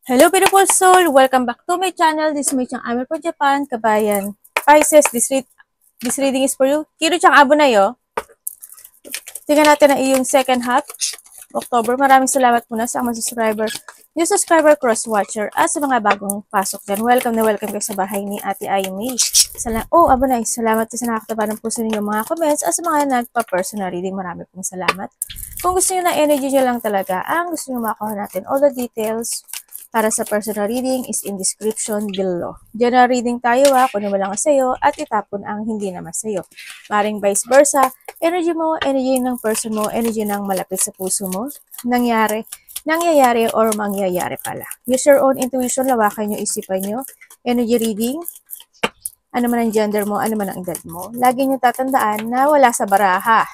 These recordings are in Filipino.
Hello, beautiful soul! Welcome back to my channel. This is my channel. I'm from Japan, kabayan. Pisces, this reading is for you. Kiro chang abo na yo. Tingnan natin ang iyong second half, October. Maraming salamat muna sa mga subscriber, new subscriber, cross-watcher, at sa mga bagong pasok dyan. Welcome na welcome kayo sa bahay ni Ate Ayumi. Abo na, salamat sa nakakataba ng puso ninyo mga comments at sa mga nagpa-personal reading. Marami pong salamat. Kung gusto nyo na energy nyo lang talaga, ang gusto nyo makakuha natin, all the details para sa personal reading is in description below. General reading tayo kunin mo lang sa'yo at itapon ang hindi naman sa'yo. Maring vice versa, energy mo, energy ng person mo, energy ng malapit sa puso mo, nangyayari or mangyayari pala. Use your own intuition, lawakan nyo, isipan nyo. Energy reading, ano man ang gender mo, ano man ang edad mo. Lagi nyo tatandaan na wala sa baraha.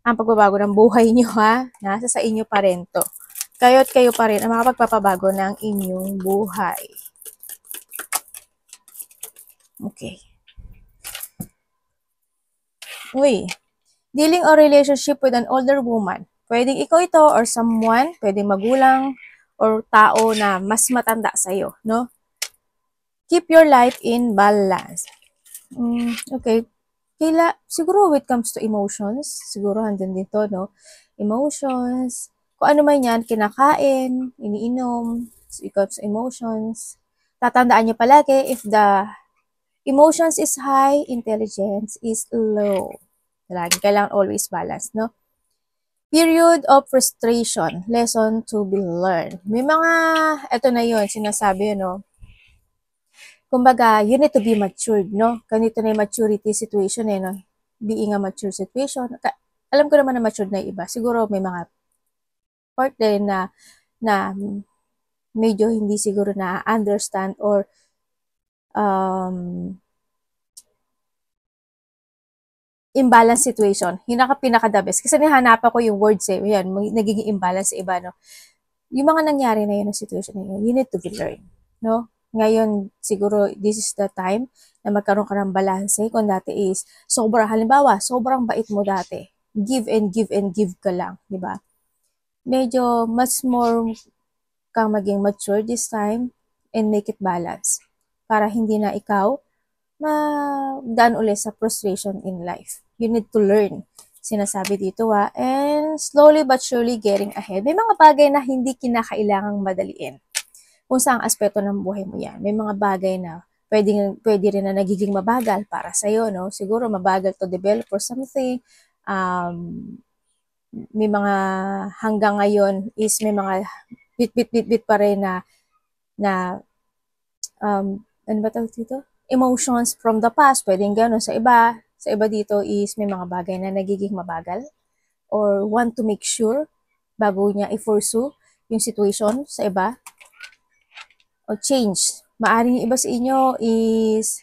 Ang pagbabago ng buhay nyo nasa sa inyo pa rin to. Kayo't kayo pa rin ang makapagpapabago ng inyong buhay. Okay. Uy, dealing or relationship with an older woman. Pwedeng ikaw ito or someone, pwedeng magulang or tao na mas matanda sa'yo, no? Keep your life in balance. Okay. Siguro when it comes to emotions, siguro handun dito, no? Emotions, kung ano man yan, kinakain, iniinom, so it comes to emotions. Tatandaan niyo palagi, if the emotions is high, intelligence is low. Lagi kailangan always balance, no? Period of frustration, lesson to be learned. May mga, eto na yun, sinasabi, no? Kumbaga, you need to be matured, no? Ganito na yung maturity situation, no? Being a mature situation. Alam ko naman na matured na iba. Siguro may mga part din na medyo hindi siguro na understand or imbalance situation. Yun ang pinaka-the best. Kasi nahanapan ko yung words yan, nagiging imbalance sa iba, no? Yung mga nangyari na yun, na situation na yun, you need to be learned, no? Ngayon, siguro, this is the time na magkaroon ka ng balance. Kung dati is, halimbawa, sobrang bait mo dati. Give and give and give ka lang, di ba? Medyo mas more kang maging mature this time and make it balance para hindi na ikaw madaan ulit sa frustration in life. You need to learn. Sinasabi dito and slowly but surely getting ahead. May mga bagay na hindi kinakailangang madaliin. Kung saang aspeto ng buhay mo yan. May mga bagay na pwede rin na nagiging mabagal para sa'yo, no? Siguro mabagal to develop or something. May mga hanggang ngayon is may mga bit pa rin na ano ba tawag dito? Emotions from the past, pwedeng gano'n sa iba. Sa iba dito is may mga bagay na nagiging mabagal or want to make sure bago niya i-pursue yung situation sa iba. O change. Maaring iba sa inyo is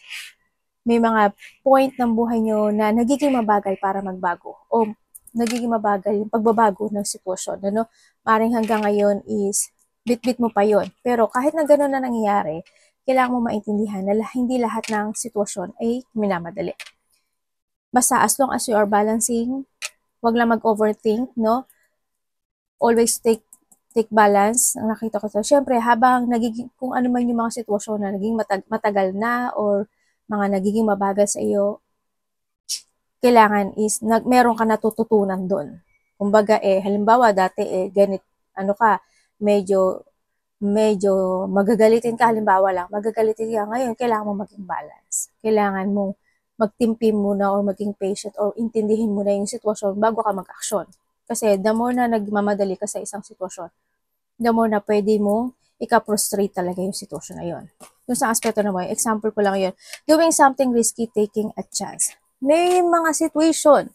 may mga point ng buhay nyo na nagiging mabagal para magbago o nagiging mabagal yung pagbabago ng sitwasyon. Ano? Maring hanggang ngayon is bit-bit mo pa yon. Pero kahit na gano'n na nangyayari, kailangan mo maintindihan na hindi lahat ng sitwasyon ay minamadali. Basta as long as you are balancing, wag lang mag-overthink, no? Always take balance. Ang nakita ko to, syempre habang nagiging, kung ano man yung mga sitwasyon na naging matagal na or mga nagiging mabagal sa iyo, kailangan is meron ka natututunan doon. Kumbaga halimbawa dati medyo magagalitin ka, halimbawa lang, magagalitin ka ngayon, kailangan mo maging balance. Kailangan mong magtimpi muna or maging patient or intindihin mo na yung sitwasyon bago ka mag-aksyon. Kasi the more na nagmamadali ka sa isang sitwasyon, the more na pwede mo ika-frustrate talaga yung sitwasyon na yun. Yung sa aspeto na mo, example ko lang yun, doing something risky, taking a chance. May mga situation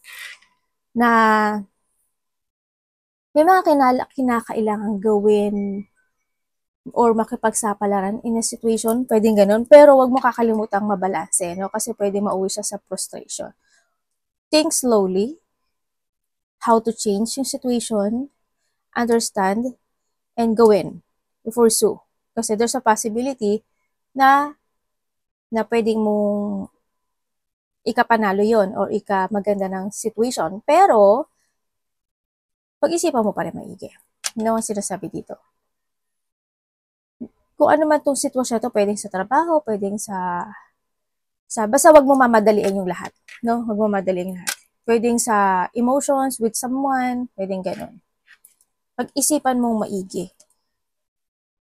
na may mga kinakailangan gawin or makipagsapalaran in a situation, pwedeng ganun, pero wag mo kakalimutang mabalanse, no? Kasi pwede mauwi siya sa frustration. Think slowly, how to change yung situation, understand, and gawin, pursue. Kasi there's a possibility na pwedeng mong ikapanalo yon or ikamaganda ng situation, pero pag-isipan mo pa rin maigi. Ano ang sinasabi dito? kung ano man tong sitwasyon to, pwedeng sa trabaho, pwedeng basta wag mo mamadaliin yung lahat, no? Wag mo mamadaliin yung lahat. Pwedeng sa emotions with someone, pwedeng ganun. Pag-isipan mong maigi.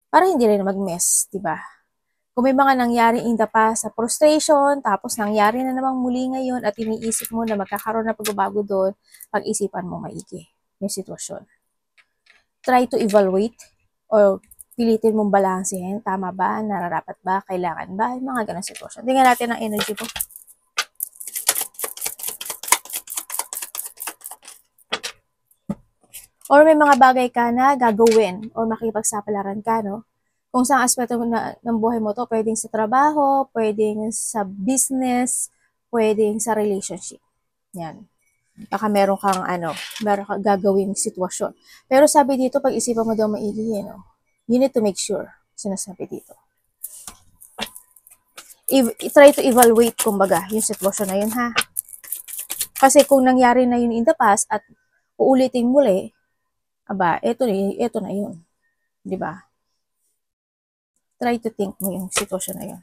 Para hindi rin mag-mess, di ba? Kung may mga nangyari in the past sa frustration, tapos nangyari na namang muli ngayon at iniisip mo na magkakaroon na pagbabago doon, pag-isipan mo maigi yung sitwasyon. Try to evaluate or pilitin mong balansehin, tama ba, nararapat ba, kailangan ba, yung mga ganang sitwasyon. Tingnan natin ang energy po. Or may mga bagay ka na gagawin or makipagsapalaran ka, no? Kung saan aspeto ng buhay mo to, pwedeng sa trabaho, pwedeng sa business, pwedeng sa relationship. Yan. Baka meron kang gagawing sitwasyon. Pero sabi dito, pag-isipan mo daw maigi, no? You need to make sure, sinasabi dito. Try to evaluate, kumbaga, yung sitwasyon na yun, ha? Kasi kung nangyari na yun in the past at uulitin muli, aba, eto na yun. Diba? Try to think mo yung sitwasyon na yun.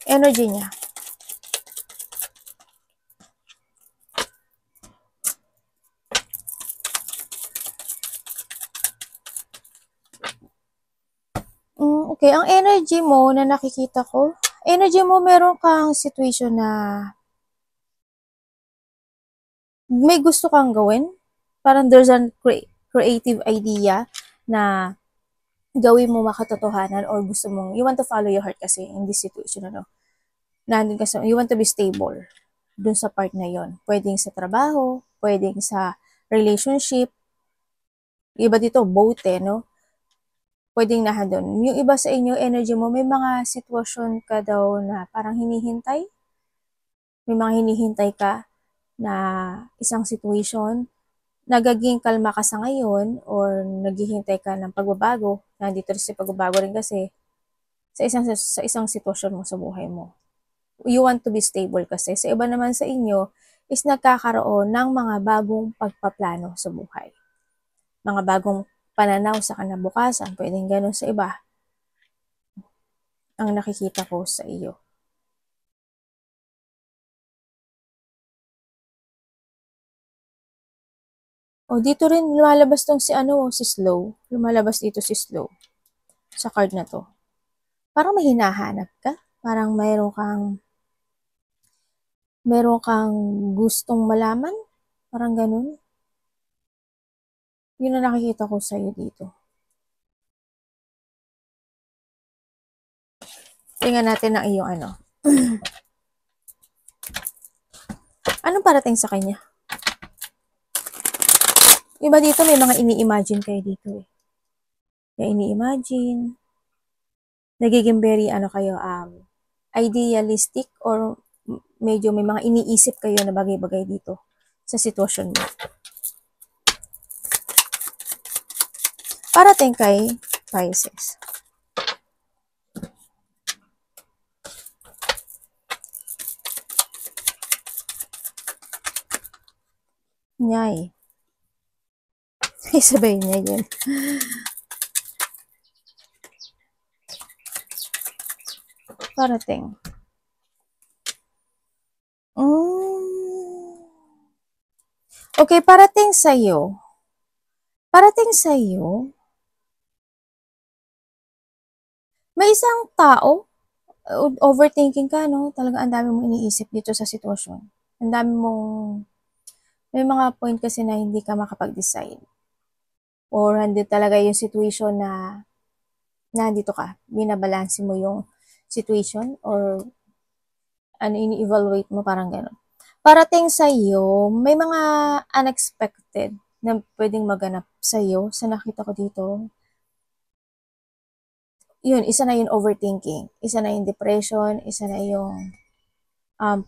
Energy niya. Okay, ang energy mo na nakikita ko, energy mo meron kang situation na may gusto kang gawin. Parang there's a creative idea na gawin mo makatotohanan or gusto mong, you want to follow your heart kasi in this situation, ano. Nandun kasi, you want to be stable dun sa part na yon. Pwedeng sa trabaho, pwedeng sa relationship. Iba dito, both no? Pwedeng doon. Yung iba sa inyo, energy mo, may mga sitwasyon ka daw na parang hinihintay. May mga hinihintay ka na isang situation. Nagiging kalma ka sa ngayon or naghihintay ka ng pagbabago. Nandito rin si pagbabago rin kasi sa isang sitwasyon mo sa buhay mo. You want to be stable kasi. Sa iba naman sa inyo is nagkakaroon ng mga bagong pagpaplano sa buhay. Mga bagong pananaw sa kinabukasan, pwedeng gano'n sa iba. Ang nakikita ko sa iyo. O, dito rin lumalabas tong si Slow. Lumalabas dito si Slow. Sa card na to. Parang may hinahanap ka. Parang meron kang gustong malaman. Parang ganun. Yun ang nakikita ko sa iyo dito. Tingnan natin ang iyong Anong parating sa kanya? Iba dito, may mga ini-imagine kayo dito eh. May ini-imagine. Nagiging very, kayo, idealistic or medyo may mga iniisip kayo na bagay-bagay dito sa sitwasyon mo. Parating kay Pisces. Nyay. Isabay niya yun. Parating. Okay, parating sa'yo. May isang tao, overthinking ka, no? Talaga ang dami mong iniisip dito sa sitwasyon. Ang dami mong, may mga point kasi na hindi ka makapag-decide. Or hindi talaga yung situation na nandito ka, binabalanse mo yung situation or ini-evaluate mo, parang gano'n. Parating sa iyo, may mga unexpected na pwedeng maganap sa iyo. Sa nakita ko dito, yun, isa na yung overthinking, isa na yung depression, isa na yung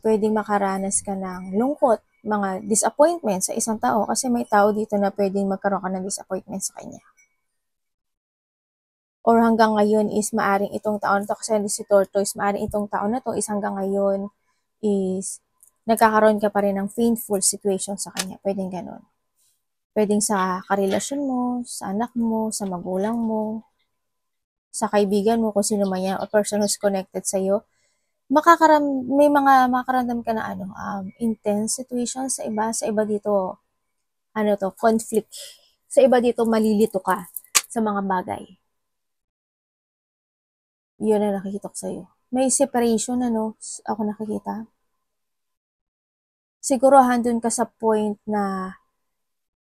pwedeng makaranas ka ng lungkot, mga disappointment sa isang tao kasi may tao dito na pwedeng magkaroon ka ng disappointment sa kanya. Or hanggang ngayon is maaring itong taon to kasi si Tortoise, maaring itong taon na to is hanggang ngayon is nagkakaroon ka pa rin ng painful situation sa kanya. Pwedeng ganon. Pwedeng sa karelasyon mo, sa anak mo, sa magulang mo. sa kaibigan mo, kung sino man yan, or person who's connected sa'yo, may mga makakaramdam ka na intense situation sa iba dito, conflict. Sa iba dito, malilito ka sa mga bagay. Yun na nakikita ko sa'yo. May separation, ako nakikita. Siguro handun ka sa point na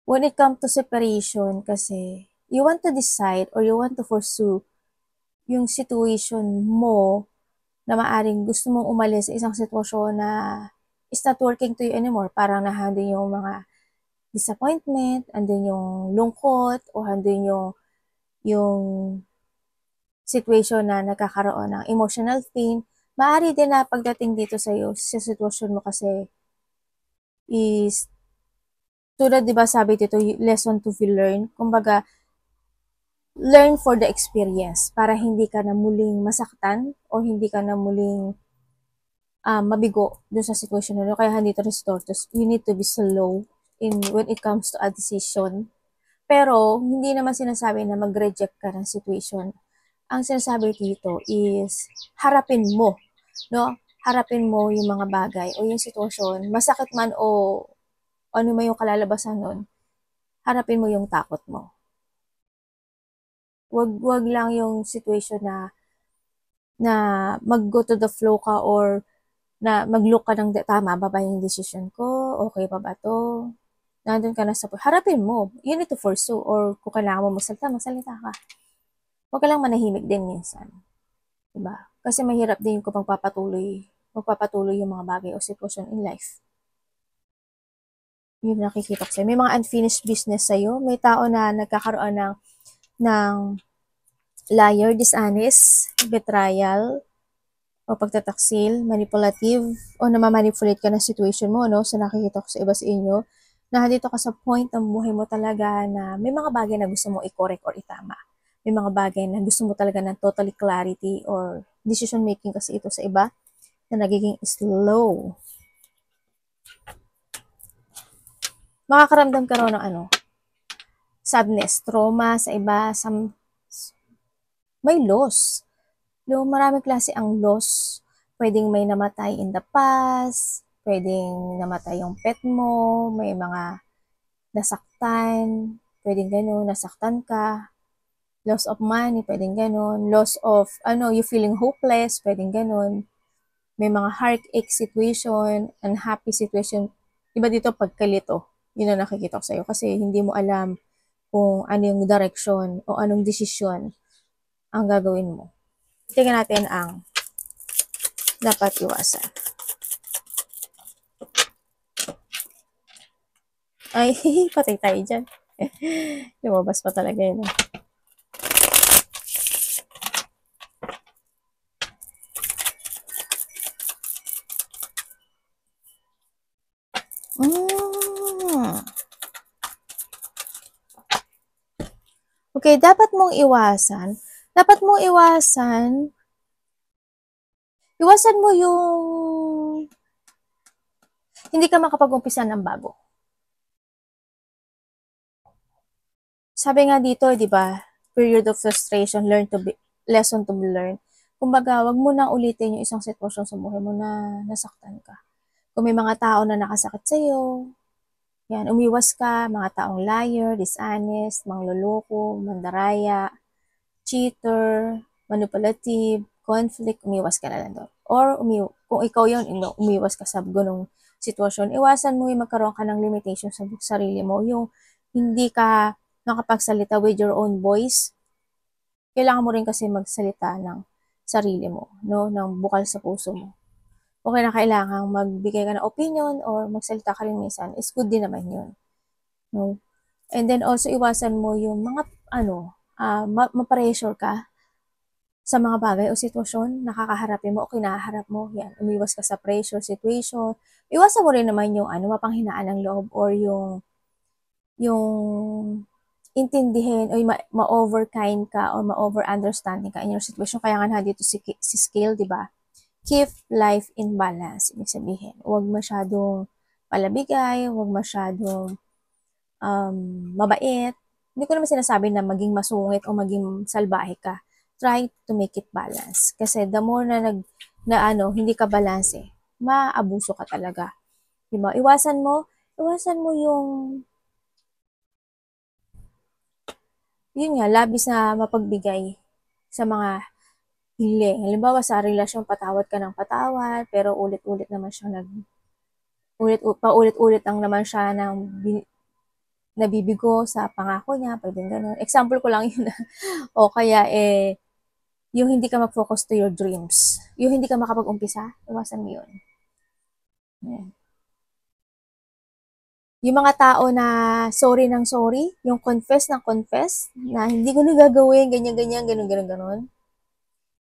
when it comes to separation kasi, you want to decide or you want to pursue yung situation mo na maaring gusto mong umalis sa isang sitwasyon na is not working to you anymore. Parang nahandun yung mga disappointment, andun yung lungkot, o andun yung situation na nagkakaroon ng emotional pain. Maaari din na pagdating dito sa'yo, sa sitwasyon mo kasi is, tulad diba sabi dito, lesson to be learned. Kumbaga, learn for the experience para hindi ka na muling masaktan o hindi ka na muling mabigo dun sa situation na kaya handito rin si Tortoise, you need to be slow when it comes to a decision. Pero, hindi naman sinasabi na mag-reject ka ng situation. Ang sinasabi dito is, harapin mo, no? Harapin mo yung mga bagay o yung sitwasyon, masakit man o ano man yung kalalabasan nun, harapin mo yung takot mo. Wag lang yung situation na mag-go to the flow ka or na mag-look ka ng tama ba ba yung decision ko? Okay pa ba to? Nandun ka na sa harapin mo. You need to pursue or kung kailangan mo magsalita ka. Huwag ka lang manahimik din minsan. Diba? Kasi mahirap din kung magpapatuloy yung mga bagay o sitwasyon in life. Yun nakikita ko sa'yo. May mga unfinished business sa'yo. May tao na nagkakaroon ng liar, dishonest, betrayal, o pagtataksil, manipulative, o namamanipulate ka ng situation mo, no? So, nakikita ko sa iba sa inyo, na dito ka sa point ng buhay mo talaga na may mga bagay na gusto mo i-correct or itama. May mga bagay na gusto mo talaga ng totally clarity or decision making kasi ito sa iba na nagiging slow. Makakaramdam ka rin ng sadness, trauma sa iba, may loss. Maraming klase ang loss. Pwedeng may namatay in the past, pwedeng namatay yung pet mo, may mga nasaktan, pwedeng gano'n, nasaktan ka, loss of money, pwedeng gano'n, loss of, you feeling hopeless, pwedeng gano'n, may mga heartache situation, unhappy situation, iba dito pagkalito, yun ang nakikita ko sa'yo, kasi hindi mo alam kung ano yung direction o anong desisyon ang gagawin mo. Tingnan natin ang dapat iwasan. Ay, patay tayo dyan. Lumabas pa talaga yun. Okay, dapat mong iwasan mo yung hindi ka makapag-umpisa ng bago. Sabi nga dito, di ba, period of frustration, lesson to be learned. Kumbaga, wag mo na ulitin yung isang sitwasyon sa buhay mo na nasaktan ka. Kung may mga tao na nakasakit sa'yo, yan, umiwas ka, mga taong liar, dishonest, mangloloko, mandaraya, cheater, manipulative, conflict, umiwas ka na lang doon. Or, kung ikaw yun, umiwas ka sa ganong sitwasyon, iwasan mo yung magkaroon ka ng limitation sa sarili mo, yung hindi ka makapagsalita with your own voice. Kailangan mo rin kasi magsalita ng sarili mo, no, ng bukal sa puso mo. Okay na kailangan magbigay ka ng opinion or magsalita ka rin minsan, is good din naman yun. No? And then also, iwasan mo yung mga, ma-pressure ka sa mga bagay o sitwasyon, nakakaharapin mo o kinaharap mo. Yan, umiwas ka sa pressure situation. Iwasan mo rin naman yung mapanghinaan ng loob or yung intindihin o ma-overkind ka o ma-over-understanding ka in your situation. Kaya nga dito si Scale, di ba? Keep life in balance. Ibig sabihin, huwag masyadong palabigay, huwag masyadong mabait. Hindi ko naman sinasabi na maging masungit o maging salbahe ka. try to make it balance. Kasi the more na hindi ka balance maabuso ka talaga. Diba? Iwasan mo yun nga, labis na mapagbigay sa mga hiling. Halimbawa, sa relasyon, patawad ka ng patawad, pero ulit-ulit naman siya paulit-ulit lang naman siya nabibigo sa pangako niya, pwedeng ganun. Example ko lang yun. O kaya, yung hindi ka mag-focus to your dreams. Yung hindi ka makapag-umpisa, iwasan mo yun. Yeah. Yung mga tao na sorry ng sorry, yung confess ng confess, na hindi ko na gagawin, ganyan, ganun.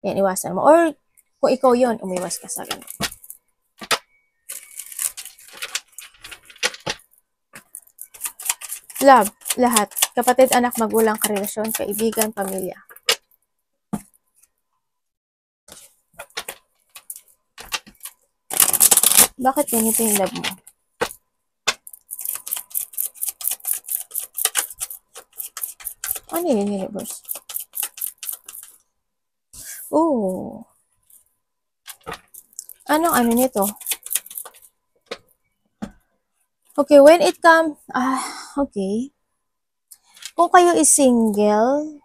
Yan, iwasan mo. Or, kung ikaw yun, umiwas ka sa ganun. Love, lahat. Kapatid, anak, magulang, karelasyon, kaibigan, pamilya. Bakit ganito yung love mo? Ano yun, universe? Oh. Anong ano nito? Okay, when it comes, okay. Kung kayo is single,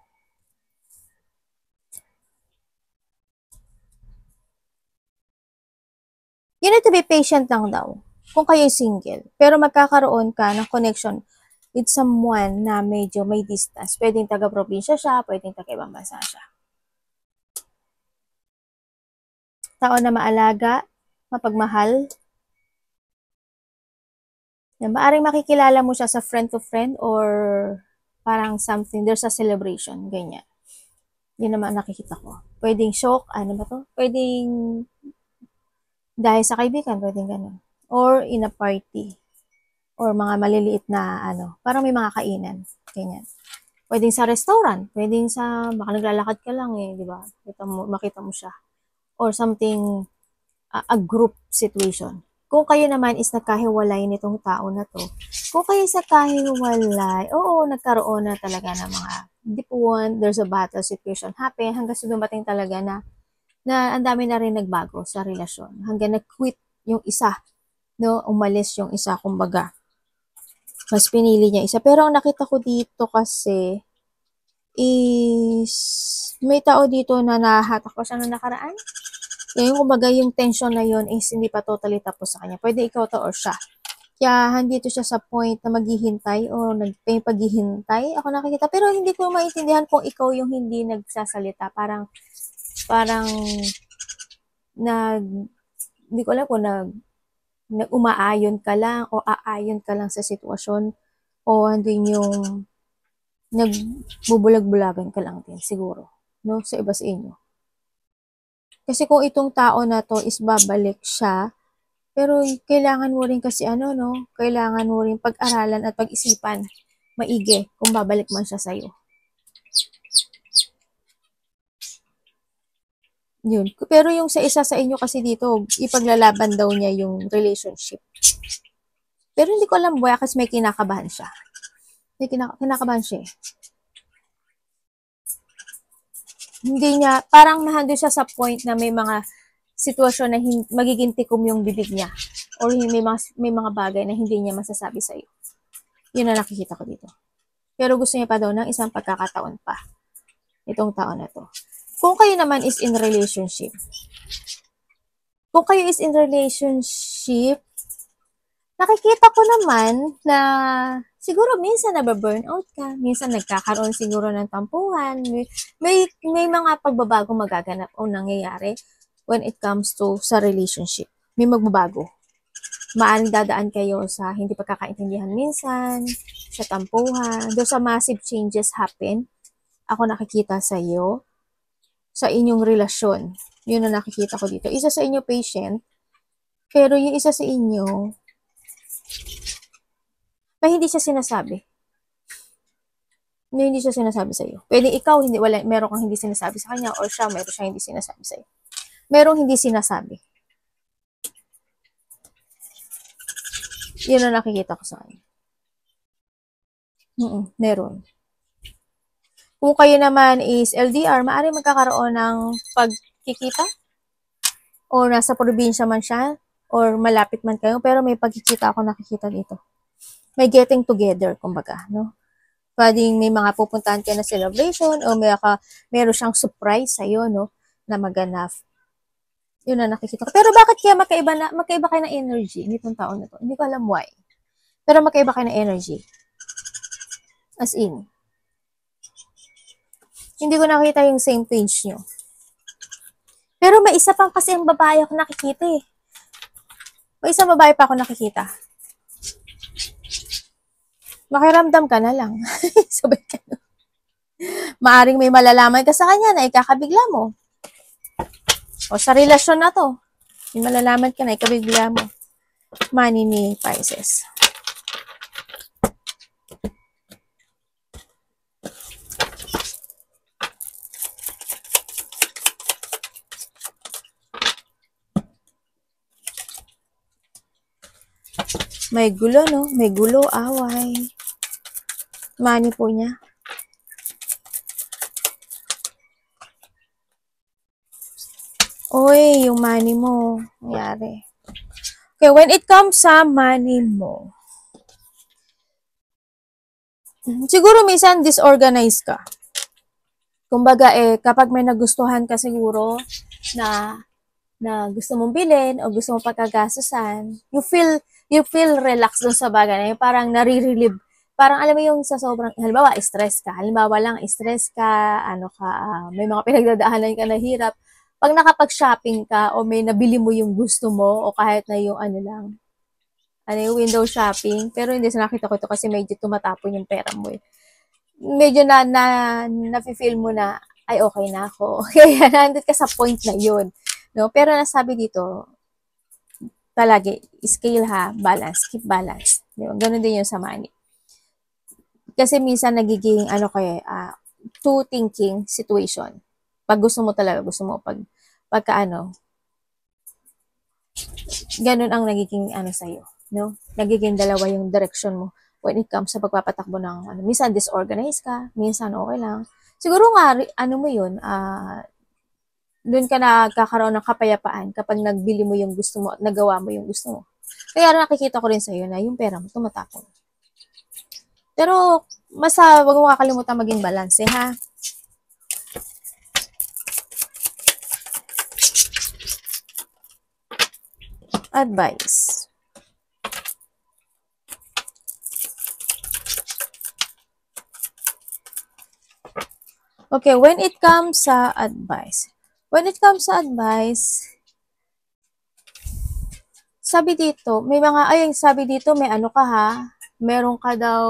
you need to be patient lang daw. Kung kayo is single, pero magkakaroon ka ng connection with someone na medyo may distance. Pwedeng taga-probinsya siya, pwedeng taga-ibang bansa siya. Tao na maalaga, mapagmahal. Yan, maaring makikilala mo siya sa friend to friend or parang something, there's a celebration, ganyan. Yun naman nakikita ko. Pwedeng shock, ano ba to? Pwedeng dahil sa kaibigan, pwedeng ganun. Or in a party. Or mga maliliit na, parang may mga kainan. Ganyan. Pwedeng sa restaurant. Pwedeng sa, baka naglalakad ka lang di ba? Makita mo siya. Or something, a group situation. Kung kayo naman is nagkahiwalay nitong tao na to, kung kayo is nagkahiwalay, oo, nagkaroon na talaga ng mga dipuan, there's a battle situation happen, hanggang sa dumating talaga na ang dami na rin nagbago sa relasyon. Hanggang nag-quit yung isa, no? Umalis yung isa, kumbaga. Mas pinili niya isa. Pero ang nakita ko dito kasi is may tao dito na nahatak pa siya na nakaraan. Yung kumbaga yung tension na yun is hindi pa totally tapos sa kanya. Pwede ikaw to or siya. Kaya handito siya sa point na maghihintay o may paghihintay. Ako nakikita. Pero hindi ko maintindihan kung ikaw yung hindi nagsasalita. Parang hindi ko alam kung umaayon ka lang o aayon ka lang sa sitwasyon o andun yung nagbubulag-bulagan ka lang din siguro, no? Sa iba sa inyo. Kasi kung itong tao na to is babalik siya, pero kailangan mo rin kasi kailangan mo rin pag-aralan at pag-isipan maigi kung babalik man siya sa'yo. Yun. Pero yung sa isa sa inyo kasi dito, ipaglalaban daw niya yung relationship. Pero hindi ko alam kasi may kinakabahan siya. May kinakabahan siya Hindi niya, parang nahando siya sa point na may mga sitwasyon na magiging tikom yung bibig niya. Or may mga bagay na hindi niya masasabi sa'yo. Yun na nakikita ko dito. Pero gusto niya pa daw ng isang pagkakataon pa. Itong tao na to. Kung kayo naman is in relationship, nakikita ko naman na siguro minsan nababurnout ka, minsan nagkakaroon siguro ng tampuhan, may mga pagbabago magaganap o nangyayari when it comes to sa relationship. May magbabago. Maaring dadaan kayo sa hindi pagkakaintindihan minsan, sa tampuhan, there's a massive changes happen. Ako nakikita sa iyo, sa inyong relasyon. Yun ang nakikita ko dito. Isa sa inyo patient, pero yung isa sa inyo, na hindi siya sinasabi. Hindi siya sinasabi sa iyo. Pwede ikaw, meron kang hindi sinasabi sa kanya, or siya, meron siya hindi sinasabi sa iyo. Merong hindi sinasabi. Yun ang nakikita ko sa kanya. Meron. Kung kayo naman is LDR, maaaring magkakaroon ng pagkikita o nasa probinsya man siya or malapit man kayo, pero may pagkikita ako nakikita dito. May getting together, kumbaga, no? Pwedeng may mga pupuntahan kayo na celebration o meron siyang surprise sa'yo, no? Na maganap. Yun na nakikita ko. Pero bakit kaya magkaiba kayo ng energy nitong taon na to? Hindi ko alam why. Pero magkaiba kayo ng energy. As in, hindi ko nakita yung same page nyo. Pero may isa pang kasi ang babae ako nakikita eh. May isang babae pa ako nakikita. Makiramdam ka na lang. Sabay ka na. Maaring may malalaman ka sa kanya na ikakabigla mo. O sa relasyon na to, may malalaman ka na ikabigla mo. Money ni Pisces. May gulo, no? May gulo, away. Money po niya. Oy, yung money mo. Nangyari. Okay, when it comes sa money mo, siguro minsan disorganized ka. Kumbaga kapag may nagustuhan ka siguro na gusto mong bilhin o gusto mong pagkagastusan, you feel relaxed dun sa bagay na yun, parang nare-relieve. Parang alam mo yung sa sobrang, halimbawa, stress ka. Halimbawa lang, stress ka, may mga pinagdadaanan ka na hirap. Pag nakapag-shopping ka o may nabili mo yung gusto mo o kahit na yung yung window shopping, pero hindi sa nakita ko ito kasi medyo tumatapon yung pera mo eh. Medyo na-feel mo na, ay okay na ako. Kaya nandun ka sa point na yun. No? Pero nasabi dito, palagi, scale ha, balance, keep balance. Diba? Ganun din yung sa money. Kasi minsan nagiging, two thinking situation. Pag gusto mo talaga, ganun ang nagiging sa'yo. No? Nagiging dalawa yung direction mo when it comes sa pagpapatakbo ng, minsan disorganized ka, minsan okay lang. Siguro nga, mo yun, doon ka nagkakaroon ng kapayapaan kapag nagbili mo yung gusto mo at nagawa mo yung gusto mo. Kaya nakikita ko rin sa'yo na yung pera mo tumatapon. Pero, wag mo kakalimutan maging balance, ha? Advice. Okay, when it comes sa advice. Sabi dito, may ka ha, meron ka daw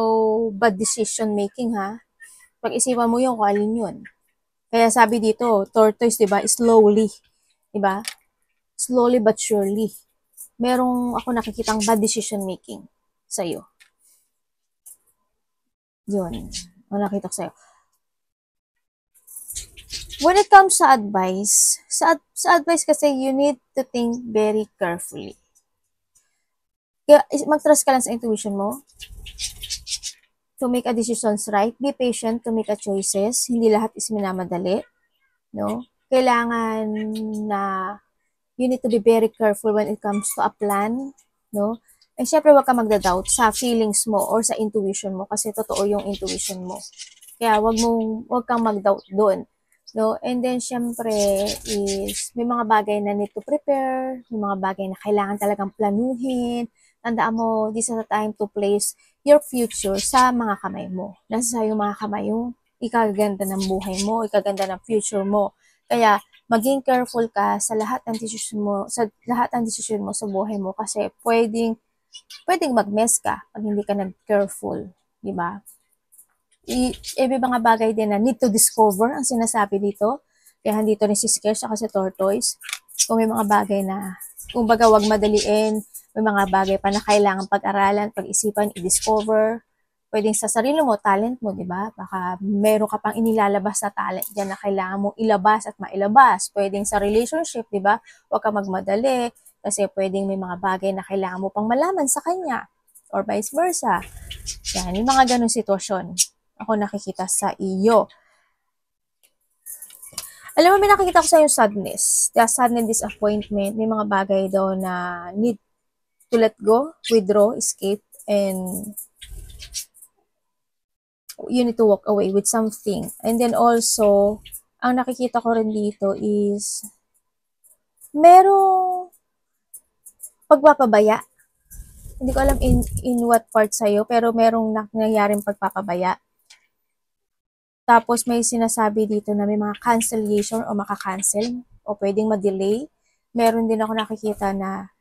bad decision making ha. Pag-isipan mo yung kung alin yun. Kaya sabi dito, tortoise, diba, slowly. Diba? Slowly but surely. Merong ako nakikitang bad decision making sa'yo. Yun. Ang nakita ko sa'yo. When it comes sa advice, sa advice kasi, you need to think very carefully. Kaya, mag-trust ka lang sa intuition mo to make a decisions right. Be patient to make a choices. Hindi lahat is minamadali. No? Kailangan na you need to be very careful when it comes to a plan. No? And syempre, wag ka magda-doubt sa feelings mo or sa intuition mo kasi totoo yung intuition mo. Kaya wag kang mag-doubt doon. No? And then, syempre, is may mga bagay na need to prepare, may mga bagay na kailangan talagang planuhin. Tandaan mo, this is the time to place your future sa mga kamay mo. Nasa yung mga kamay yung ikaganda ng buhay mo, ikaganda ng future mo. Kaya, maging careful ka sa lahat ng decision mo sa buhay mo kasi pwedeng mag-mess ka pag hindi ka nag-careful, di ba? May mga bagay din na need to discover ang sinasabi dito. Kaya dito rin si Scarce kasi tortoise. Kung may mga bagay na, kumbaga wag madaliin, may mga bagay pa na kailangan pag-aralan, pag-isipan, i-discover. Pwedeng sa sarili mo, talent mo, di ba? Baka meron ka pang inilalabas na talent dyan na kailangan mong ilabas at mailabas. Pwedeng sa relationship, di ba? Huwag ka magmadali kasi pwedeng may mga bagay na kailangan mo pang malaman sa kanya or vice versa. Yan, yung mga ganong sitwasyon ako nakikita sa iyo. Alam mo, may nakikita ko sa yung sadness. The sadness, disappointment. May mga bagay daw na need to let go, withdraw, escape, and you need to walk away with something. And then also, ang nakikita ko rin dito is merong pagpapabaya. Hindi ko alam in what part sa'yo, pero merong nangyayaring pagpapabaya. Tapos may sinasabi dito na may mga cancellation o maka-cancel o pwedeng ma-delay. Meron din ako nakikita na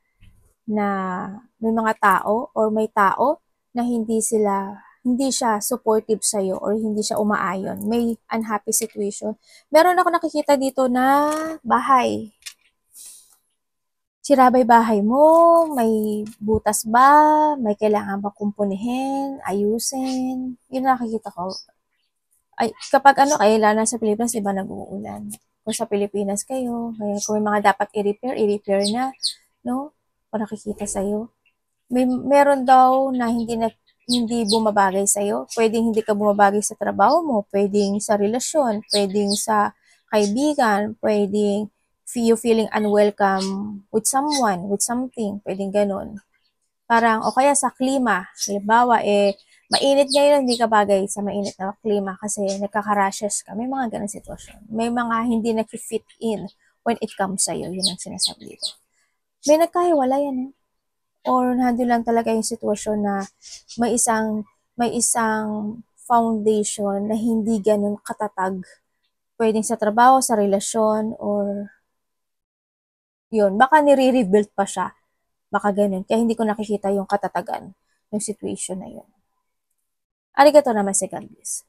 may mga tao or may tao na hindi siya supportive sa'yo or hindi siya umaayon. May unhappy situation. Meron ako nakikita dito na bahay. Sira ba yung bahay mo? May butas ba? May kailangan ba kumpunihin? Ayusin? Yun nakikita ko. Ay, kapag kailangan sa Pilipinas, iba nag-uulan. Kung sa Pilipinas kayo, kaya kung may mga dapat i-repair na, no? O nakikita sa'yo. Meron daw na hindi bumabagay sa'yo. Pwedeng hindi ka bumabagay sa trabaho mo, pwedeng sa relasyon, pwedeng sa kaibigan, pwedeng you feeling unwelcome with someone, with something, pwedeng ganun. Parang, o kaya sa klima, halimbawa, mainit ngayon, hindi ka bagay sa mainit na klima kasi nagkaka-rashes ka. May mga ganun sitwasyon. May mga hindi nag-fit in when it comes sa'yo. Yun ang sinasabi dito. May nagkahiwala yan. Or nandun lang talaga yung sitwasyon na may isang foundation na hindi ganun katatag. Pwedeng sa trabaho, sa relasyon, or yun. Baka nire-rebuild pa siya. Baka ganun. Kaya hindi ko nakikita yung katatagan ng situation na yun. Arigato naman si God bless.